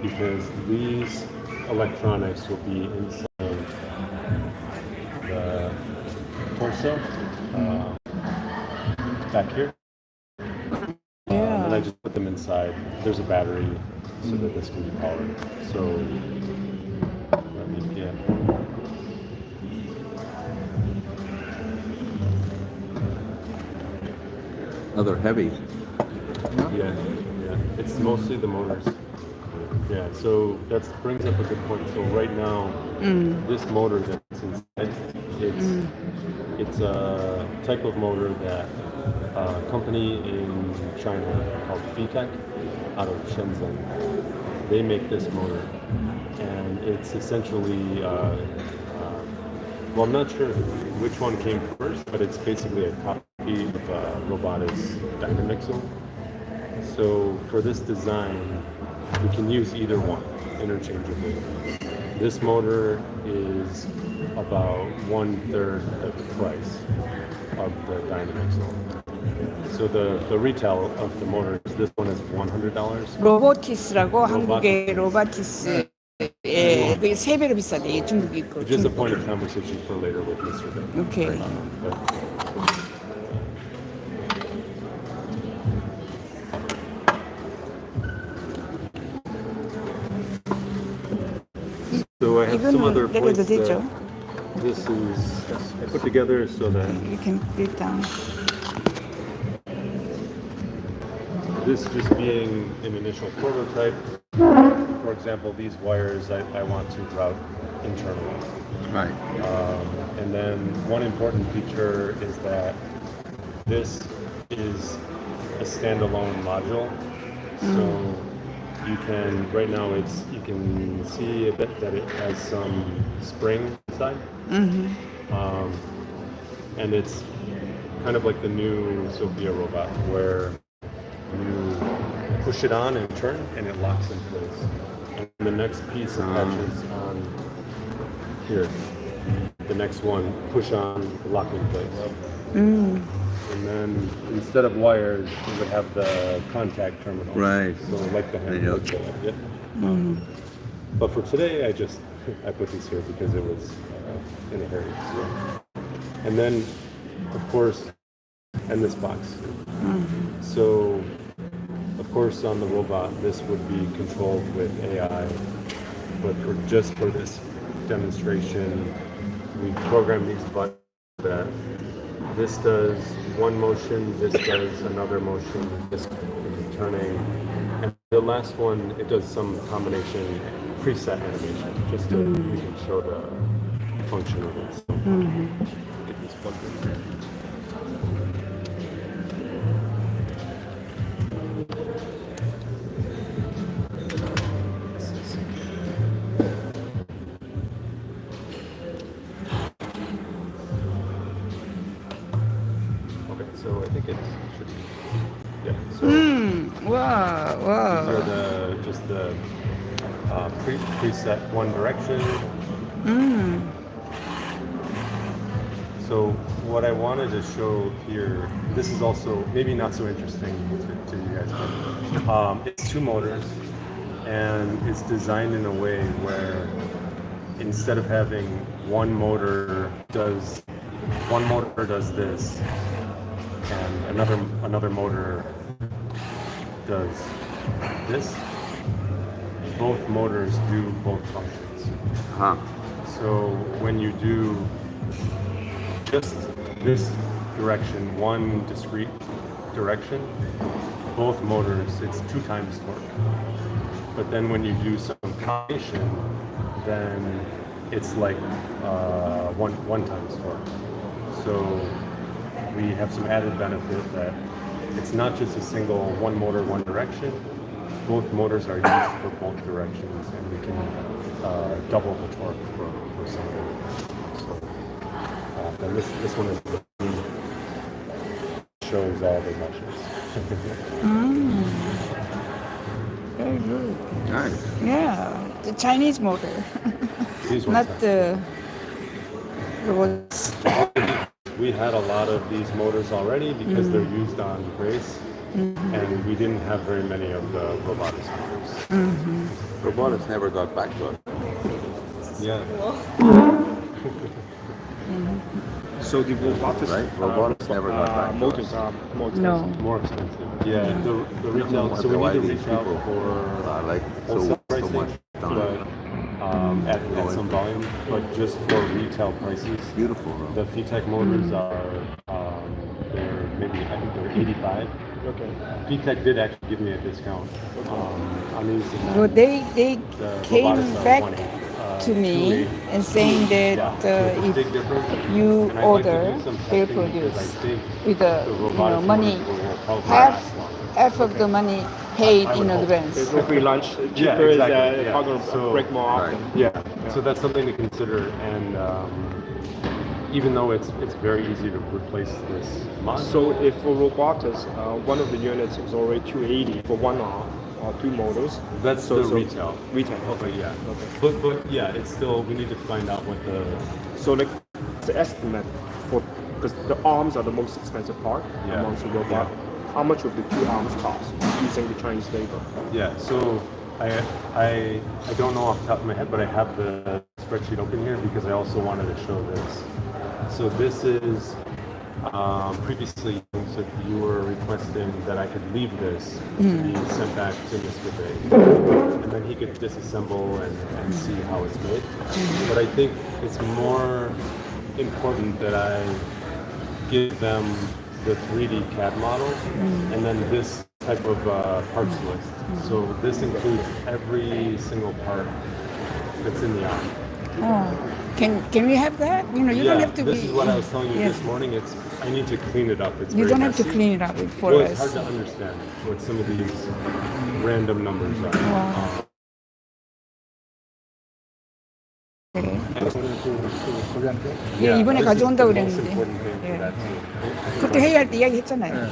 because these electronics will be inside the torso, back here. And I just put them inside. There's a battery so that this can be powered. So let me get. Oh, they're heavy. Yeah. It's mostly the motors. Yeah, so that brings up a good point. So right now, this motor that's inside, it's a type of motor that a company in China called VTech out of Shenzhen. They make this motor, and it's essentially, well, I'm not sure which one came first, but it's basically a copy of Robotics Dynamixel. So for this design, we can use either one interchangeably. This motor is about 1/3 of the price of the Dynamixel. So the retail of the motors, this one is $100. 로보티스라고 한국의 로보티스 예, 그게 3배로 비싸대. 중국이 거. Which is a point of conversation for later with Mr. Day. 오케이. So I have some other 이거는 points 내려도 되죠? that this is I put together so that You can put it down. this just being an initial prototype, for example, these wires I want to route internally. Right. And then one important feature is that this is a standalone module. So you can, right now you can see a bit that it has some spring inside. And it's kind of like the new Sophia robot where you push it on and turn and it locks in place. And the next piece attaches on here. The next one, push on, lock in place. And then instead of wires, you would have the contact terminal. Right. So like the Yeah. handle. Yep. But for today, I put these here because it was in a hurry. So. And then, of course, and this box. So, of course, on the robot, this would be controlled with AI. But just for this demonstration, we programmed these buttons that this does one motion, this does another motion, this is turning, and the last one, it does some combination preset animation, just to we can show the function of it. So, get this plugged in. So I think it should be, yeah. So 와. these are just the preset one direction. So what I wanted to show here, this is also maybe not so interesting to you guys, but it's two motors, and it's designed in a way where instead of having one motor does this, and another motor does this. Both motors do both functions. So when you do just this direction, one discrete direction, both motors, it's 2 times torque. But then when you do some combination, then it's like one times torque. So we have some added benefit that it's not just a single one motor, one direction. Both motors are used for both directions, and we can double the torque for some of them. So, and this one is shows all the measures. Very good. Nice. Yeah, the Chinese motor, These ones not have- the robots. We had a lot of these motors already because they're used on Grace, and we didn't have very many of the robotics motors. Robotics never got back to us. Yeah. So the robotics, Right? Robotics never got back to motors us. are more expensive. No. More expensive. Yeah, the retail. So we Why need to these reach out people for like wholesale so pricing, much but down. at some volume. But just for retail prices, Beautiful the though. VTech motors are they're maybe I think they're 85. Okay. VTech did actually give me a discount on these. Well, they The came robotics are back 1.8, to me 2.8. and saying that It's a if big difference. you And I'd like to order, do some they'll testing because I produce think with the the robotics money, motors will probably half last long. half of the money paid I would in hope. advance. There's no free lunch. Yeah, Cheaper exactly, is yeah. not going to So- break more Right. often. Yeah, so that's something to consider, and even though it's very easy to replace this mod. So if for robotics, one of the units is already 280 for one arm or two motors. That's so, the retail. Retail. But yeah, Okay. but yeah, it's still we need to find out what the So like the estimate for, because the arms are the most expensive part Yeah. amongst the robot. How much would the two arms cost using the Chinese labor? yeah. So I don't know off the top of my head, but I have the spreadsheet open here because I also wanted to show this. So this is previously so you were requesting that I could leave this to be sent back to Mr. Bay, and then he could disassemble and see how it's made. But I think it's more important that I give them the 3D CAD model and then this type of parts list. So this includes every single part that's in the arm. Oh, can we have that? You don't have to this be. is what I was telling you Yeah. this morning. It's I need to clean it up. It's You very don't have to messy. clean it up for Well, it's us. hard to understand what some of these random numbers are. Wow. 네. 예, 이번에 this is 가져온다고 the most 그랬는데. important thing for 예. that too. 그때 회의할 때 이야기했잖아요.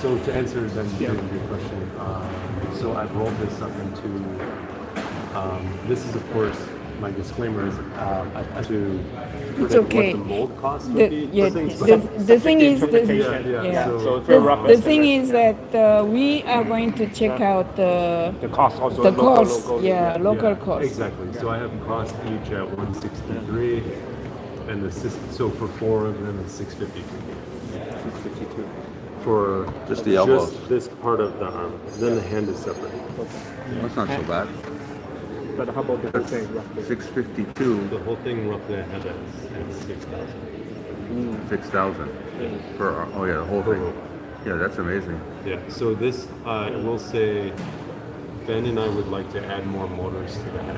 So to answer then your question, so I've rolled this up into. This is of course my disclaimer is I have to It's predict okay. what the mold cost would be. Yeah, for things, the thing is, yeah. So it's very rough the estimate. thing is that we are going to check out the cost also. cost, local Yeah, cost. Exactly. So I have cost each at 163, and the so for four of them it's 652. 652. For Just the elbows. Just this part of the arm. Then the hand is separate. That's not so bad. But how about the whole thing roughly? 652, The whole thing roughly I have at 6,000. 6,000 per. Oh yeah, the whole thing. Yeah, that's amazing. Yeah. So this I will say, Ben and I would like to add more motors to the head.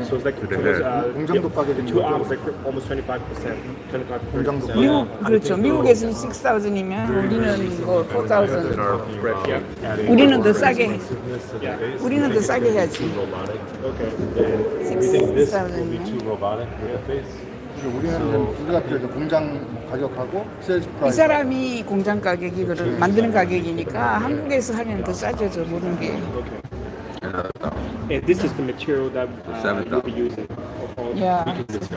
So it's like the head. 공장도 가게 the 되는 two 거죠. arms like almost 25%, 25%. 공장도 가게. 미국 그렇죠. 미국에서는 6,000이면 우리는 뭐 4,000. 우리는 더 싸게. 우리는 더 싸게 해야지. Okay. We think this will be 6,000. too robotic with the face. 우리는 우리가 필요해서 공장 가격하고 세일즈 이 프라이스. 사람이 공장 가격이 이거를 만드는 가격이니까 한국에서 하면 더 싸죠, 저 모든 게. And this is the material that you'll be using. Yeah. Because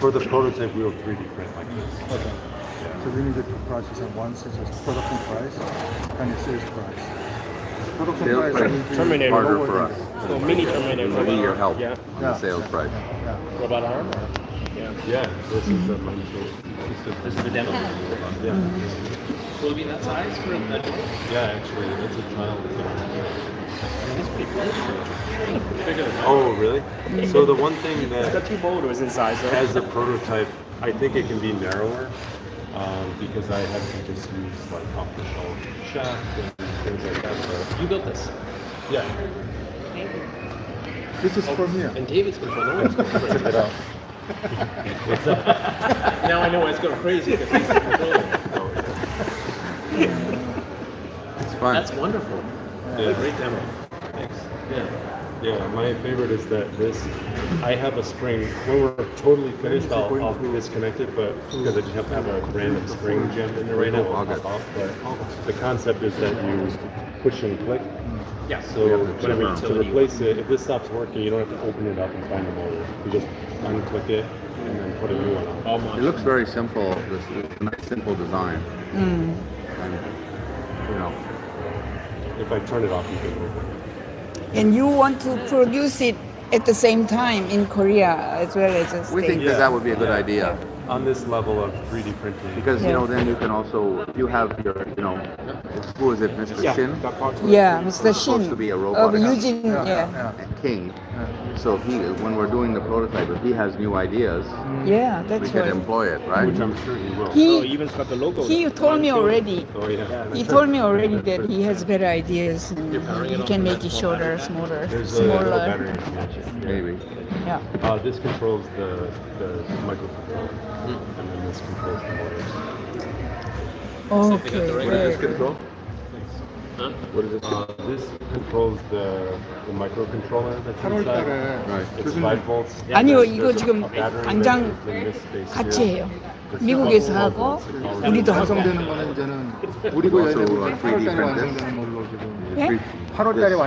for the prototype we'll 3D print like this. So we need two prices. One is production price and a sales price. Production Sales price price. will be Terminator. Harder for us. So mini Terminator. We need your help. Yeah. in the sales price. Robot arm. Yeah. Yeah, this is the mindful. This is the demo. Yeah. Will it be that size for a Yeah, actually, it's a trial. Oh, really? So the one thing It's got that, two motors inside. So as a prototype, I think it can be narrower because I have to just use like off-the-shelf shaft and things like that. So, You built this. yeah. This is from here. And David's control. No one's control. Check it out. Now I know why it's going crazy because he's the controller. It's fun. That's wonderful. Yeah. Great demo. Thanks. Yeah. Yeah, my favorite is that this, I have a spring, when we're totally finished, I'll disconnect it, but because I just have to have a random spring jammed in there right now, I'll pop off. But the concept is that you push and click. Yeah. So Whatever to utility. replace it, if this stops working, you don't have to open it up and find the motor. You just unclick it and then put a new one on. Almost. It looks very simple. This is a nice, simple design. And, you know, If I turn it off, you can move it. And you want to produce it at the same time in Korea as well as the We think States. that would be a good idea. On this level of 3D printing. Because, you know, Yes. then you can also, if you have your, you know, who is it, Mr. Yeah, Shin? that part. Yeah, Mr. Supposed Shin to be a of robot. Eugene. Yeah. King. So if he, when we're doing the prototype, if he has new ideas, Yeah, we that's could right. employ it, right? Which I'm sure he will. Oh, He even got the logo. he told me already. Oh yeah. He told me already that he has better ideas and he can make it shorter, smaller, There's a little smaller. battery information. Maybe. Yeah. This controls the microcontroller, and then this controls the motors. Okay. What does this Great. control? What is this? This controls the microcontroller that's 8월 inside. 달에 Right. It's 교수님 5 volts. 아니요, There's 이거 a 지금 battery 당장 that is in this space 같이 here. 해요. 미국에서 하고 우리도 하고. 완성되는 거는 이제는 우리고 Also, 얘네도 3D 8월 달에 printed. 완성되는 걸로 지금 예? 8월 달에 완성